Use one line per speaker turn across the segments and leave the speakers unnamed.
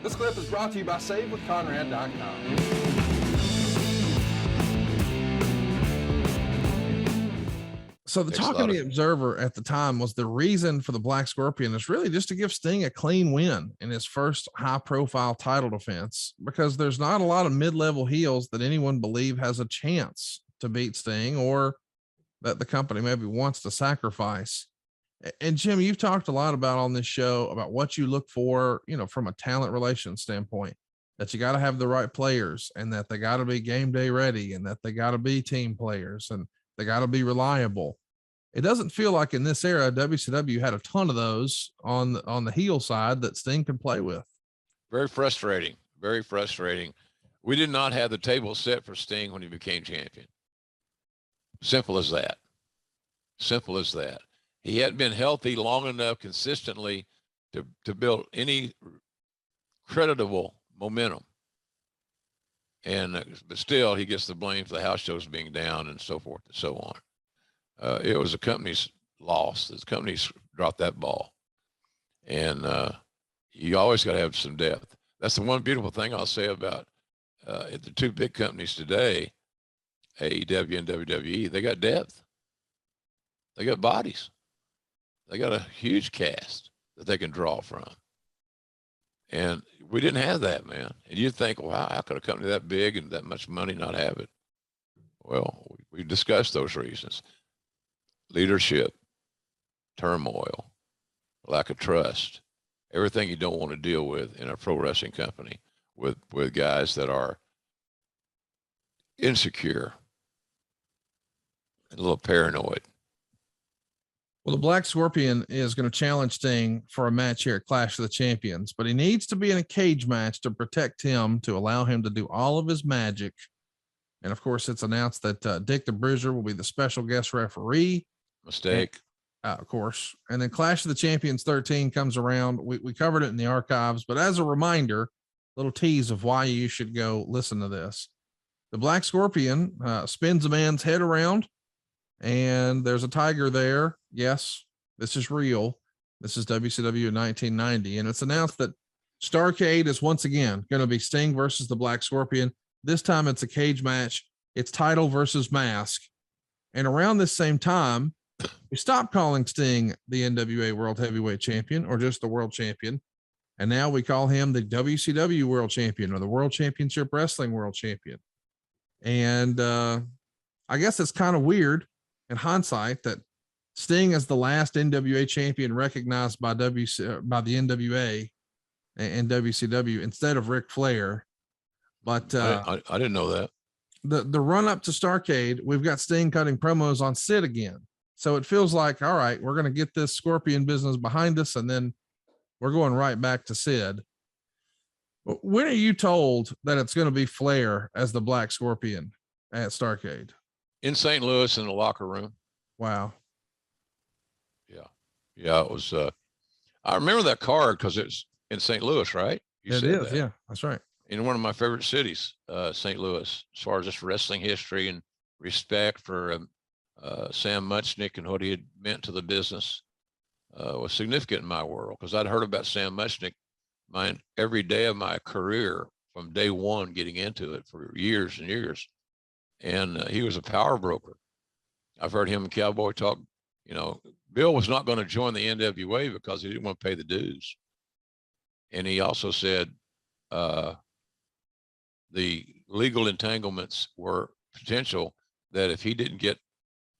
This clip is brought to you by SaveWithConrad.com.
So the talk of the Observer at the time was the reason for the Black Scorpion is really just to give Sting a clean win in his first high profile title defense, because there's not a lot of mid-level heels that anyone believe has a chance to beat Sting, or that the company maybe wants to sacrifice. And Jim, you've talked a lot about on this show about what you look for, from a talent relations standpoint, that you got to have the right players, and that they got to be game day ready, and that they got to be team players, and they got to be reliable. It doesn't feel like in this era, WCW had a ton of those on the heel side that Sting could play with.
Very frustrating. Very frustrating. We did not have the table set for Sting when he became champion. Simple as that. Simple as that. He hadn't been healthy long enough consistently to build any creditable momentum. But still, he gets the blame for the house shows being down and so forth and so on. It was the company's loss. The company's dropped that ball. And you always got to have some depth. That's the one beautiful thing I'll say about the two big companies today, AEW and WWE. They got depth. They got bodies. They got a huge cast that they can draw from. And we didn't have that, man. And you'd think, wow, how could a company that big and that much money not have it? Well, we discussed those reasons. Leadership, turmoil, lack of trust, everything you don't want to deal with in a pro wrestling company with guys that are insecure and a little paranoid.
Well, the Black Scorpion is going to challenge Sting for a match here at Clash of the Champions, but he needs to be in a cage match to protect him, to allow him to do all of his magic. And of course, it's announced that Dick the Bruiser will be the special guest referee.
Mistake.
And, of course. And then Clash of the Champions 13 comes around. We covered it in the archives, but as a reminder, little tease of why you should go listen to this. The Black Scorpion spins a man's head around, and there's a tiger there. Yes, this is real. This is WCW in 1990. And it's announced that Starrcade is once again going to be Sting versus the Black Scorpion. This time it's a cage match. It's title versus mask. And around this same time, we stopped calling Sting the NWA World Heavyweight Champion, or just the World Champion. And now we call him the WCW World Champion, or the World Championship Wrestling World Champion. And I guess it's kind of weird in hindsight that Sting is the last NWA champion recognized by the NWA and WCW instead of Ric Flair. But
I didn't know that.
The run up to Starrcade, we've got Sting cutting promos on Sid again. So it feels like, all right, we're going to get this Scorpion business behind us, and then we're going right back to Sid. But when are you told that it's going to be Flair as the Black Scorpion at Starrcade?
In St. Louis in the locker room.
Wow.
Yeah, it was. I remember that card because it's in St. Louis, right?
It is. Yeah, that's right.
In one of my favorite cities, St. Louis, as far as just wrestling history and respect for Sam Muchnick and what he had meant to the business was significant in my world, because I'd heard about Sam Muchnick every day of my career from day one, getting into it for years and years. And he was a power broker. I've heard him and Cowboy talk. Bill was not going to join the NWA because he didn't want to pay the dues. And he also said the legal entanglements were potential, that if he didn't get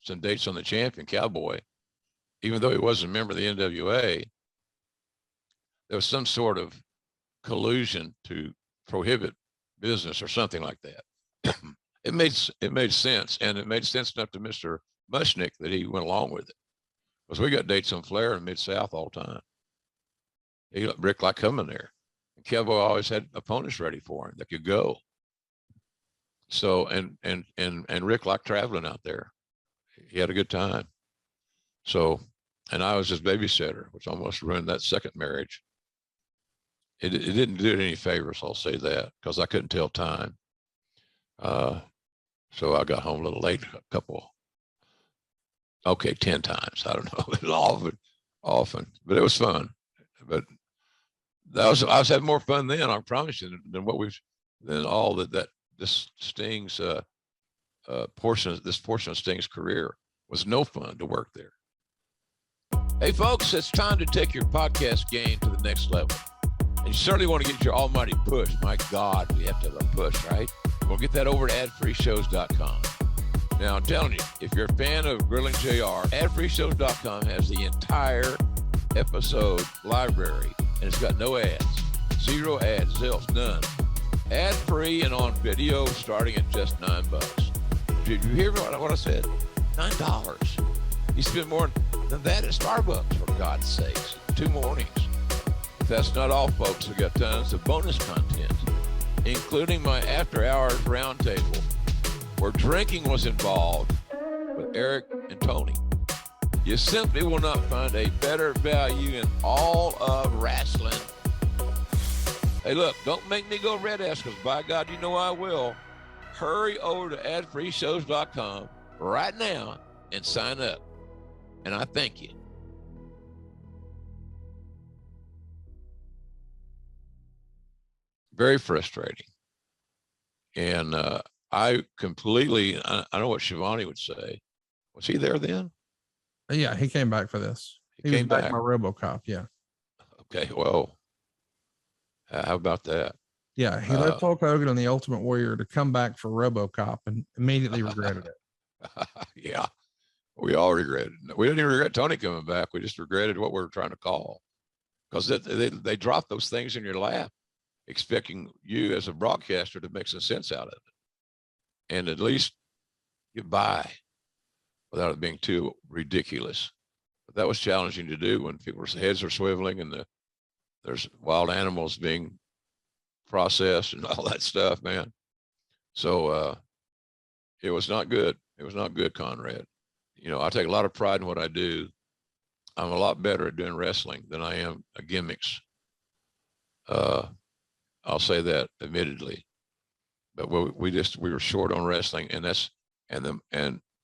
some dates on the champion, Cowboy, even though he wasn't a member of the NWA, there was some sort of collusion to prohibit business or something like that. It made sense, and it made sense enough to Mr. Muchnick that he went along with it, because we got dates on Flair in Mid-South all the time. Rick liked coming there, and Cowboy always had opponents ready for him that could go. So and Rick liked traveling out there. He had a good time. So, and I was his babysitter, which almost ruined that second marriage. It didn't do it any favors, I'll say that, because I couldn't tell time. So I got home a little late, 10 times. I don't know, often, but it was fun. But I was having more fun then, I promise you, than all this Sting's portion of Sting's career was no fun to work there. Hey folks, it's time to take your podcast game to the next level. And you certainly want to get your almighty push. My God, we have to have a push, right? We'll get that over to adfreeshows.com. Now, I'm telling you, if you're a fan of Grilling JR, adfreeshows.com has the entire episode library, and it's got no ads, 0 ads, zilch, none. Ad-free and on video starting at just $9. Did you hear what I said? $9. You spend more than that at Starbucks, for God's sakes. 2 mornings. But that's not all, folks. We got tons of bonus content, including my after-hours roundtable, where drinking was involved with Eric and Tony. You simply will not find a better value in all of wrestling. Hey, look, don't make me go red ass, because by God, you know I will. Hurry over to adfreeshows.com right now and sign up. And I thank you. Very frustrating. And I know what Shivani would say. Was he there then?
Yeah, he came back for this. He
came
was
back.
by RoboCop. Yeah.
Okay, well, how about that?
Yeah, he left Hulk Hogan and the Ultimate Warrior to come back for RoboCop and immediately regretted it.
Yeah, we all regretted it. We didn't even regret Tony coming back. We just regretted what we were trying to call, because they dropped those things in your lap, expecting you as a broadcaster to make some sense out of it, and at least get by without it being too ridiculous. But that was challenging to do when people's heads are swiveling and there's wild animals being processed and all that stuff, man. So it was not good. It was not good, Conrad. You know, I take a lot of pride in what I do. I'm a lot better at doing wrestling than I am at gimmicks. I'll say that admittedly, but we were short on wrestling, and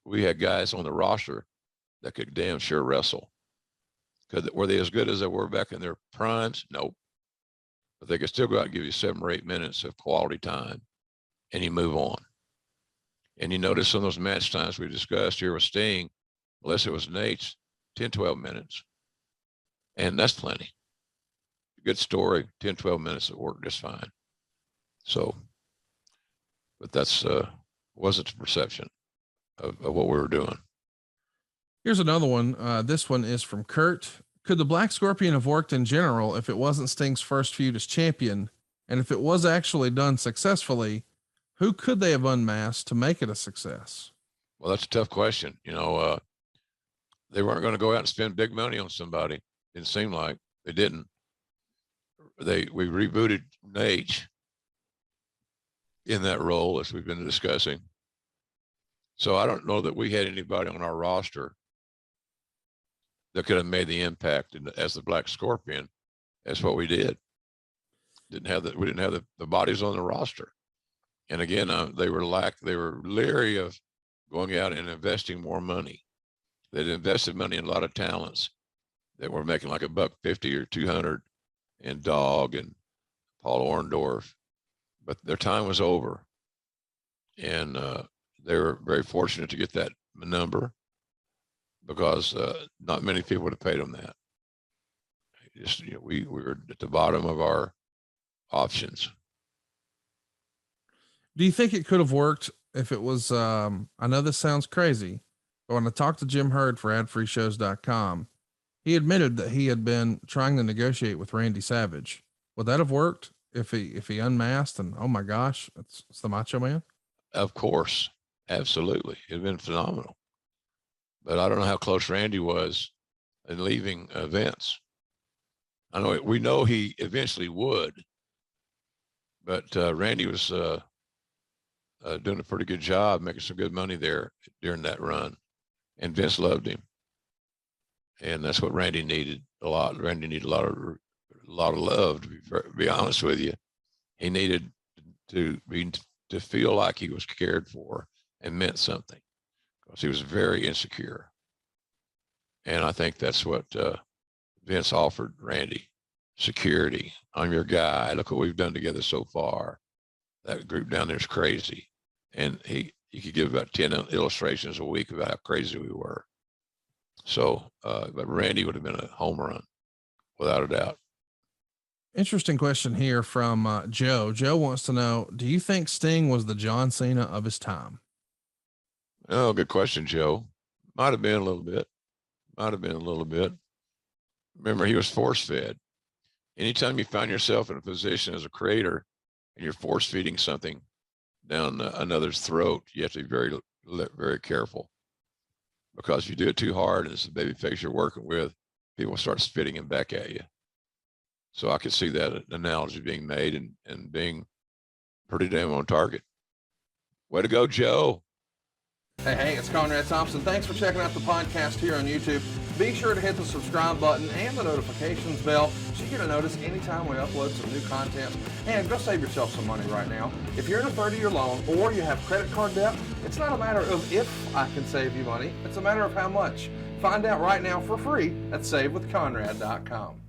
we had guys on the roster that could damn sure wrestle. Were they as good as they were back in their primes? Nope. But they could still go out and give you 7 or 8 minutes of quality time, and you move on. And you notice some of those match times we discussed here with Sting, unless it was Nate's, 10, 12 minutes. And that's plenty. Good story, 10, 12 minutes that worked just fine. So, but that's wasn't the perception of what we were doing.
Here's another one. This one is from Kurt. Could the Black Scorpion have worked in general if it wasn't Sting's first feud as champion? And if it was actually done successfully, who could they have unmasked to make it a success?
Well, that's a tough question. You know, they weren't going to go out and spend big money on somebody. Didn't seem like they didn't. We rebooted Nate in that role, as we've been discussing. So I don't know that we had anybody on our roster that could have made the impact as the Black Scorpion as what we did. We didn't have the bodies on the roster. And again, they were leery of going out and investing more money. They'd invested money in a lot of talents that were making like $150 or $200 in Dog and Paul Orndorff, but their time was over. And they were very fortunate to get that number, because not many people would have paid them that. Just, you know, we were at the bottom of our options.
Do you think it could have worked if it was, I know this sounds crazy, but when I talked to Jim Hurd for adfreeshows.com, he admitted that he had been trying to negotiate with Randy Savage. Would that have worked if he unmasked and, oh my gosh, it's the Macho Man?
Of course. Absolutely. It'd been phenomenal. But I don't know how close Randy was in leaving Vince. We know he eventually would, but Randy was doing a pretty good job, making some good money there during that run, and Vince loved him, and that's what Randy needed a lot. Randy needed a lot of love. To be honest with you, he needed to feel like he was cared for and meant something, because he was very insecure. And I think that's what Vince offered Randy. security. I'm your guy. Look what we've done together so far. That group down there is crazy. And he could give about 10 illustrations a week about how crazy we were. So, but Randy would have been a home run without a doubt.
Interesting question here from Joe. Joe wants to know, do you think Sting was the John Cena of his time?
Oh, good question, Joe. Might have been a little bit. Might have been a little bit. Remember, he was force fed. Anytime you find yourself in a position as a creator and you're force feeding something down another's throat, you have to be very, very careful, because if you do it too hard and it's the baby face you're working with, people start spitting him back at you. So I could see that analogy being made and being pretty damn on target. Way to go, Joe.
Hey, it's Conrad Thompson. Thanks for checking out the podcast here on YouTube. Be sure to hit the subscribe button and the notifications bell so you get a notice anytime we upload some new content. And go save yourself some money right now. If you're in a 30-year loan or you have credit card debt, it's not a matter of if I can save you money. It's a matter of how much. Find out right now for free at savewithconrad.com.